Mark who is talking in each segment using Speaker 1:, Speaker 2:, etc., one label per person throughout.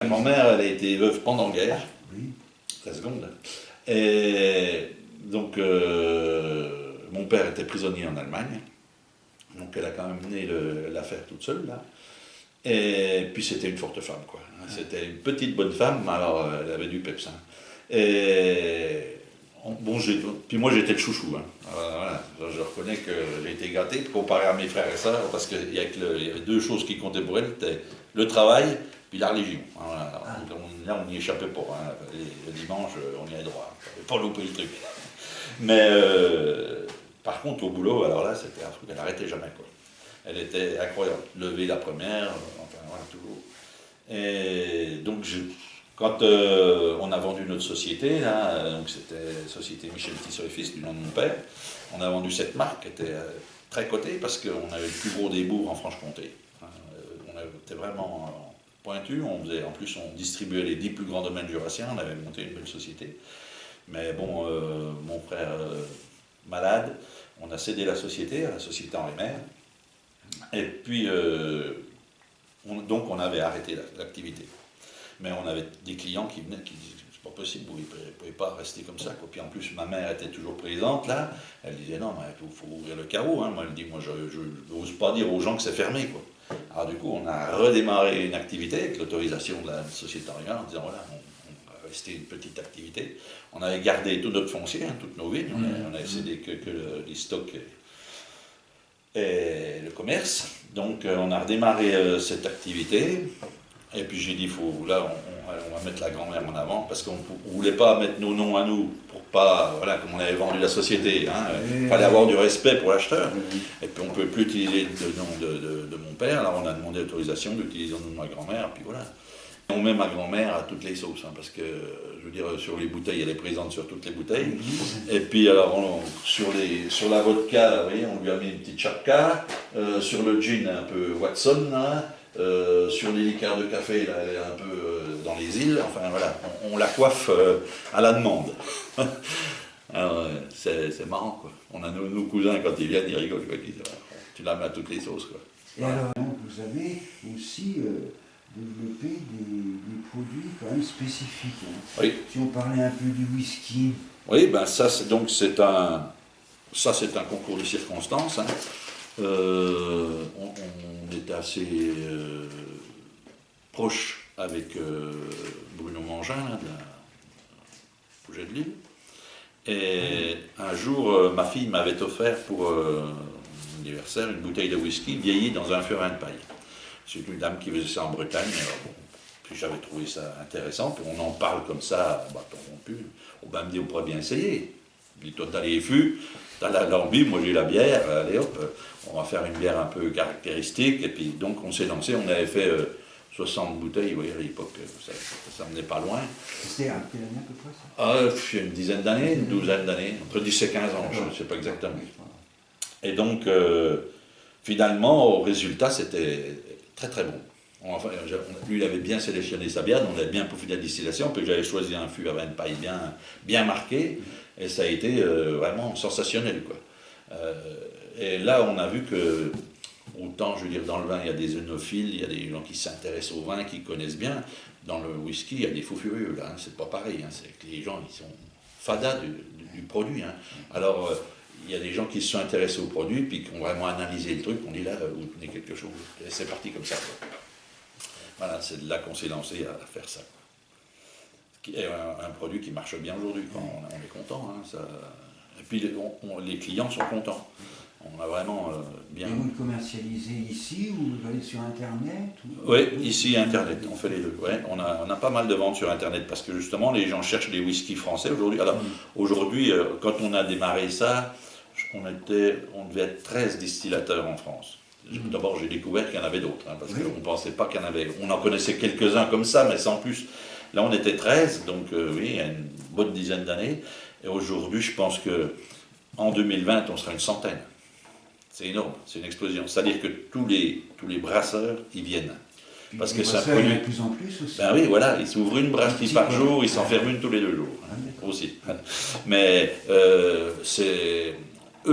Speaker 1: Ma grand-mère, elle a été veuve pendant la guerre,
Speaker 2: Oui.
Speaker 1: 13 secondes. Et donc, mon père était prisonnier en Allemagne, donc elle a quand même mené l'affaire toute seule, là. Et puis c'était une forte femme, quoi. C'était une petite bonne femme, alors elle avait du pepsin. Et bon, puis moi j'étais le chouchou, hein. Voilà, je reconnais que j'ai été gâté comparé à mes frères et sœurs, parce qu'il y avait deux choses qui comptaient pour elle, c'était le travail puis la religion. Voilà. Là, on n'y échappait pas, hein. Le dimanche, on y allait droit, pas louper le truc. Mais par contre, au boulot, alors là, c'était un truc, elle n'arrêtait jamais, quoi. Elle était incroyable, lever la première, enfin voilà, toujours. Et donc, quand on a vendu notre société, là, donc c'était Société Michel Tissot et Fils du nom de mon père, on a vendu cette marque qui était très cotée parce qu'on avait le plus gros des bourgs en Franche-Comté. On était vraiment pointu, en plus on distribuait les 10 plus grands domaines jurassiens, on avait monté une belle société. Mais bon, mon frère malade, on a cédé la société à la société Henri Maire. Et puis, donc on avait arrêté l'activité. Mais on avait des clients qui venaient, qui disaient, c'est pas possible, vous ne pouvez pas rester comme ça, quoi. Puis en plus, ma mère était toujours présente, là. Elle disait, non, mais il faut ouvrir le carreau, hein. Moi, elle dit, moi, je n'ose pas dire aux gens que c'est fermé, quoi. Alors du coup, on a redémarré une activité avec l'autorisation de la société Henri Maire, en disant, voilà, on va rester une petite activité. On avait gardé tout notre foncier, hein, toutes nos vignes, on avait cédé que les stocks et le commerce. Donc on a redémarré cette activité. Et puis j'ai dit, là on va mettre la grand-mère en avant, parce qu'on ne voulait pas mettre nos noms à nous, pour pas, voilà, comme on avait vendu la société, hein, il fallait avoir du respect pour l'acheteur. Et puis on ne peut plus utiliser le nom de mon père, alors on a demandé l'autorisation d'utiliser le nom de ma grand-mère, puis voilà. On met ma grand-mère à toutes les sauces, hein, parce que, je veux dire, sur les bouteilles, elle est présente sur toutes les bouteilles. Et puis, alors, sur la vodka, vous voyez, on lui a mis une petite chapka. Sur le gin, un peu Watson, hein. Sur les liqueurs de café, là, elle est un peu dans les îles. Enfin, voilà, on la coiffe à la demande. Alors, c'est marrant, quoi. On a nos cousins, quand ils viennent, ils rigolent, quoi. Ils disent, tu la mets à toutes les sauces, quoi.
Speaker 2: Et alors, vous avez aussi développé des produits quand même spécifiques, hein.
Speaker 1: Oui.
Speaker 2: Si on parlait un peu du whisky.
Speaker 1: Oui, ben ça, c'est un concours de circonstances, hein. On était assez proche avec Bruno Mangin, là, de la Pouget de Lille. Et un jour, ma fille m'avait offert pour mon anniversaire une bouteille de whisky vieillie dans un ferin de paille. C'est une dame qui faisait ça en Bretagne. Bon, puis j'avais trouvé ça intéressant. Puis on en parle comme ça, on me dit, on pourrait bien essayer. Je dis, toi, t'as les fûts, t'as la lambi, moi j'ai la bière, allez hop, on va faire une bière un peu caractéristique. Et puis donc on s'est lancé, on avait fait 60 bouteilles, vous voyez, à l'époque, ça menait pas loin.
Speaker 2: C'était à quelle année à peu près ça?
Speaker 1: Il y a une dizaine d'années, une douzaine d'années, entre 10 et 15 ans, je ne sais pas exactement. Et donc, finalement, au résultat, c'était très très bon. Enfin, lui, il avait bien sélectionné sa bière, on avait bien peaufiné la distillation, puis j'avais choisi un fût avec une paille bien marquée, et ça a été vraiment sensationnel, quoi. Et là, on a vu que, autant, je veux dire, dans le vin, il y a des œnophiles, il y a des gens qui s'intéressent au vin, qui connaissent bien. Dans le whisky, il y a des fous furieux, là, hein, c'est pas pareil, hein, c'est que les gens, ils sont fadas du produit, hein. Alors, il y a des gens qui se sont intéressés au produit, puis qui ont vraiment analysé le truc, on dit là, vous tenez quelque chose, et c'est parti comme ça, quoi. Voilà, c'est de là qu'on s'est lancé à faire ça. Ce qui est un produit qui marche bien aujourd'hui, on est content, hein, ça. Et puis les clients sont contents. On a vraiment bien...
Speaker 2: Et vous le commercialisez ici ou vous allez sur Internet ou...
Speaker 1: Oui, ici Internet, on fait les deux. Ouais, on a pas mal de ventes sur Internet parce que justement les gens cherchent des whiskies français aujourd'hui. Alors aujourd'hui, quand on a démarré ça, on devait être 13 distillateurs en France. D'abord j'ai découvert qu'il y en avait d'autres, hein, parce qu'on ne pensait pas qu'il y en avait. On en connaissait quelques-uns comme ça, mais sans plus. Là on était 13, donc oui, il y a une bonne dizaine d'années. Et aujourd'hui je pense qu'en 2020 on sera une centaine. C'est énorme, c'est une explosion. C'est-à-dire que tous les brasseurs, ils viennent. Parce que ça produit...
Speaker 2: Il y en a de plus en plus aussi.
Speaker 1: Ben oui, voilà, ils s'ouvrent une brasserie par jour, ils s'en ferment une tous les 2 jours. Aussi. Mais eux,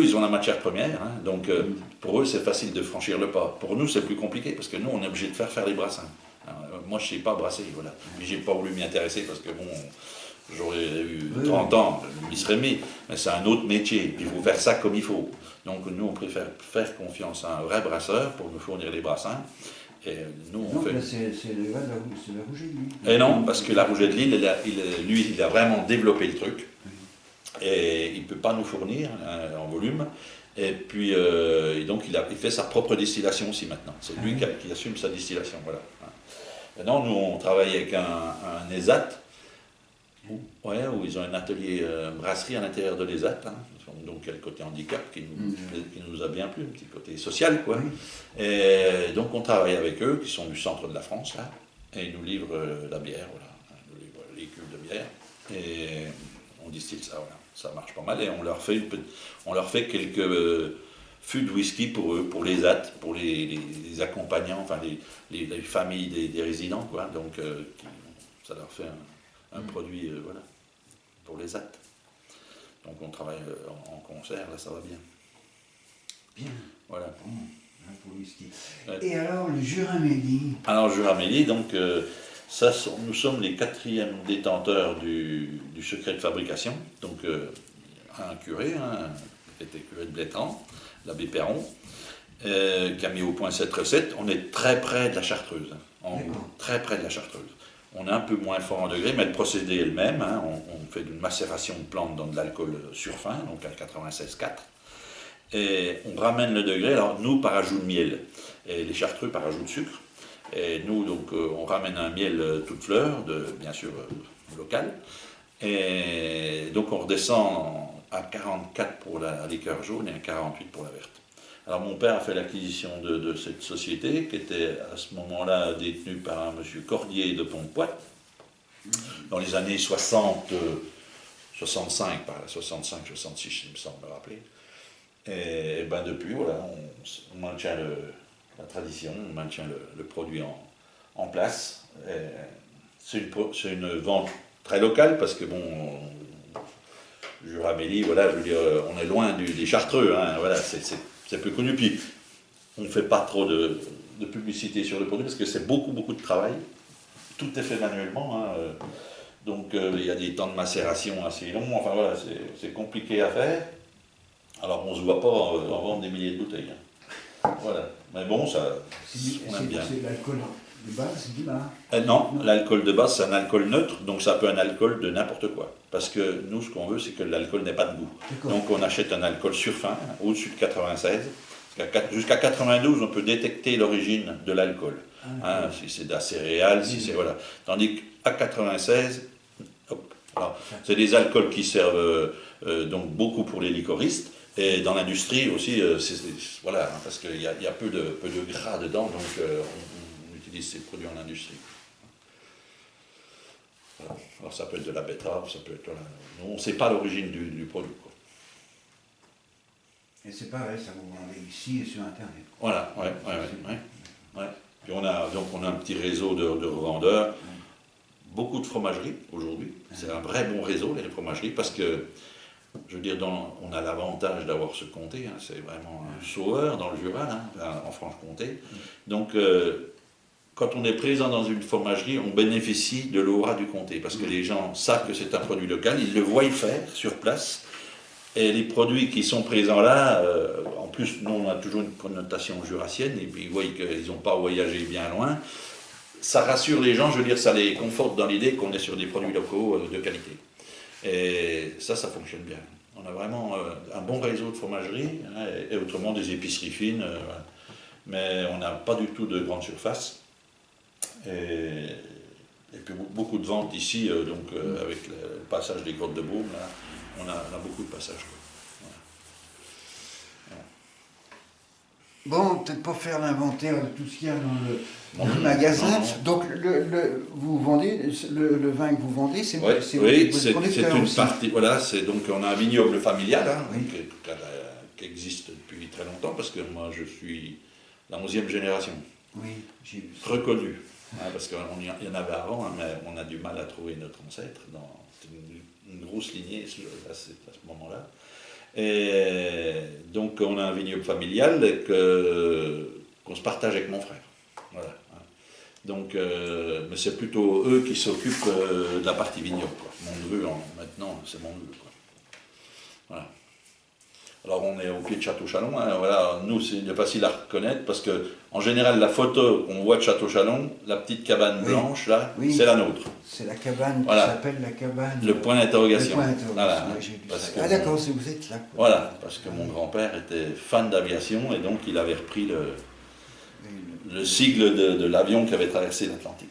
Speaker 1: ils ont la matière première, hein, donc pour eux, c'est facile de franchir le pas. Pour nous, c'est plus compliqué, parce que nous, on est obligé de faire les brassins. Alors, moi je ne sais pas brasser, voilà. Puis j'ai pas voulu m'y intéresser parce que bon, j'aurais eu 30 ans, je m'y serais mis, mais c'est un autre métier, il faut faire ça comme il faut. Donc nous on préfère faire confiance à un vrai brasseur pour nous fournir les brassins. Et nous on
Speaker 2: Donc
Speaker 1: fait...
Speaker 2: là, c'est le vin de la Rouget de Lille.
Speaker 1: Et non, parce que la Rouget de Lille, lui, il a vraiment développé le truc. Et il ne peut pas nous fournir en volume. Et puis, et donc, il fait sa propre distillation aussi maintenant. C'est lui qui assume sa distillation. Voilà. Maintenant, nous, on travaille avec un ESAT, où ils ont un atelier brasserie à l'intérieur de l'ESAT. Donc, il y a le côté handicap qui nous a bien plu, un petit côté social, quoi. Et donc, on travaille avec eux, qui sont du centre de la France, là, et ils nous livrent la bière, voilà. Ils nous livrent les cuves de bière. Et on distille ça, voilà. Ça marche pas mal et on leur fait quelques fûts de whisky pour eux, pour les hâtes, pour les accompagnants, enfin les familles des résidents, quoi. Donc ça leur fait un produit, voilà, pour les hâtes. Donc on travaille en concert, là ça va bien.
Speaker 2: Bien.
Speaker 1: Voilà.
Speaker 2: Pour le whisky. Et alors le Juramélie.
Speaker 1: Alors Juramélie, donc nous sommes les 4e détenteurs du secret de fabrication. Donc, un curé, qui était curé de Blétran, l'abbé Perron, qui a mis au point cette recette. On est très près de la chartreuse. Très près de la chartreuse. On est un peu moins fort en degré, mais le procédé est le même. On fait une macération de plantes dans de l'alcool surfin, donc à 96,4. Et on ramène le degré, alors nous par ajout de miel, et les chartreux par ajout de sucre. Et nous, donc, on ramène un miel toute fleur, bien sûr local. Et donc, on redescend à 44 pour la liqueur jaune et à 48 pour la verte. Alors, mon père a fait l'acquisition de cette société, qui était à ce moment-là détenue par un monsieur Cordier de Pontpoit, dans les années 60, 65, par là, 65, 66, il me semble me rappeler. Et ben depuis, voilà, on maintient la tradition, on maintient le produit en place. C'est une vente très locale parce que, bon, Juramélie, voilà, je veux dire, on est loin des Chartreux, voilà, c'est peu connu. Puis, on ne fait pas trop de publicité sur le produit parce que c'est beaucoup de travail. Tout est fait manuellement, donc il y a des temps de macération assez longs, enfin voilà, c'est compliqué à faire. Alors on ne se voit pas en vendre des milliers de bouteilles. Voilà. Mais bon, ça, on aime bien.
Speaker 2: C'est l'alcool de base, du bar.
Speaker 1: Non, l'alcool de base, c'est un alcool neutre, donc ça peut être un alcool de n'importe quoi. Parce que nous, ce qu'on veut, c'est que l'alcool n'ait pas de goût. Donc on achète un alcool surfin, au-dessus de 96. Jusqu'à 92, on peut détecter l'origine de l'alcool. Si c'est de la céréale, si c'est... Voilà. Tandis qu'à 96, c'est des alcools qui servent donc beaucoup pour les liquoristes. Et dans l'industrie aussi, voilà, parce qu'il y a peu de gras dedans, donc on utilise ces produits en industrie. Voilà. Alors ça peut être de la betterave, ça peut être... Voilà. On ne sait pas l'origine du produit, quoi.
Speaker 2: Et c'est pareil, ça vous vendez ici et sur Internet.
Speaker 1: Voilà, ouais. Puis on a un petit réseau de revendeurs, beaucoup de fromageries aujourd'hui. C'est un vrai bon réseau, les fromageries, parce que je veux dire, on a l'avantage d'avoir ce comté, c'est vraiment un sauveur dans le Jura, en Franche-Comté. Donc, quand on est présent dans une fromagerie, on bénéficie de l'aura du comté, parce que les gens savent que c'est un produit local, ils le voient faire sur place, et les produits qui sont présents là, en plus, nous, on a toujours une connotation jurassienne, et puis ils voient qu'ils n'ont pas voyagé bien loin. Ça rassure les gens, je veux dire, ça les conforte dans l'idée qu'on est sur des produits locaux de qualité. Et ça fonctionne bien. On a vraiment un bon réseau de fromageries, et autrement des épiceries fines, mais on n'a pas du tout de grande surface. Et puis beaucoup de ventes ici, avec le passage des grottes de Baume, là, on a beaucoup de passages. Voilà.
Speaker 2: Bon, peut-être pas faire l'inventaire de tout ce qu'il y a dans le magasin. Non. Donc, vous vendez, le vin que vous vendez, c'est
Speaker 1: votre producteur une aussi. Partie. Voilà, donc on a un vignoble familial qui existe depuis très longtemps, parce que moi je suis la 11e génération.
Speaker 2: Oui, j'ai vu ça.
Speaker 1: Reconnu. Parce qu'il y en avait avant, mais on a du mal à trouver notre ancêtre. C'est une grosse lignée à ce moment-là. Et donc on a un vignoble familial qu'on se partage avec mon frère. Voilà. Donc, mais c'est plutôt eux qui s'occupent de la partie vignoble, quoi. Mondevue, maintenant, c'est Mondevue, quoi. Voilà. Alors on est au pied de Château-Chalon, hein, voilà. Nous c'est facile à reconnaître parce que en général la photo qu'on voit de Château-Chalon, la petite cabane blanche là, c'est la nôtre.
Speaker 2: C'est la cabane
Speaker 1: voilà.
Speaker 2: qui s'appelle la cabane.
Speaker 1: Le point d'interrogation.
Speaker 2: Voilà,
Speaker 1: ah
Speaker 2: d'accord, vous êtes là. Quoi.
Speaker 1: Voilà, parce que mon grand-père était fan d'aviation et donc il avait repris le sigle de l'avion qui avait traversé l'Atlantique.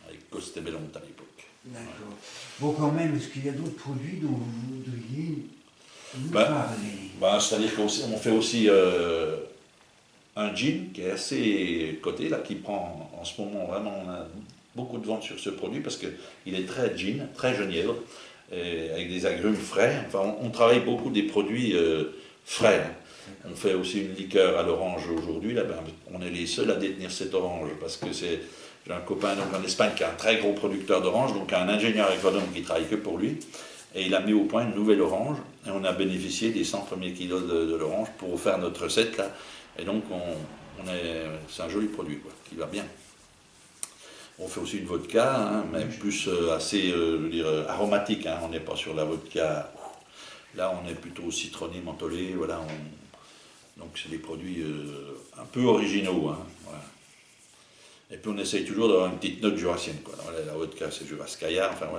Speaker 1: Avec Costebellon à l'époque.
Speaker 2: D'accord. Bon quand même, est-ce qu'il y a d'autres produits dont vous voudriez nous parler?
Speaker 1: C'est-à-dire qu'on fait aussi un gin qui est assez coté, là, qui prend en ce moment vraiment, on a beaucoup de ventes sur ce produit parce qu'il est très gin, très genièvre, avec des agrumes frais. Enfin, on travaille beaucoup des produits frais. On fait aussi une liqueur à l'orange aujourd'hui. Là, on est les seuls à détenir cette orange parce que j'ai un copain donc, en Espagne qui est un très gros producteur d'orange, donc un ingénieur agronome qui travaille que pour lui. Et il a mis au point une nouvelle orange, et on a bénéficié des 100 premiers kilos de l'orange pour faire notre recette là. Et donc c'est un joli produit quoi, qui va bien. On fait aussi une vodka, hein, mais plus assez je veux dire, aromatique, hein. On n'est pas sur la vodka. Là on est plutôt citronné, mentholé, voilà. Donc c'est des produits un peu originaux. Hein, voilà. Et puis on essaye toujours d'avoir une petite note jurassienne. Quoi. La vodka c'est Juraskaya, enfin voilà.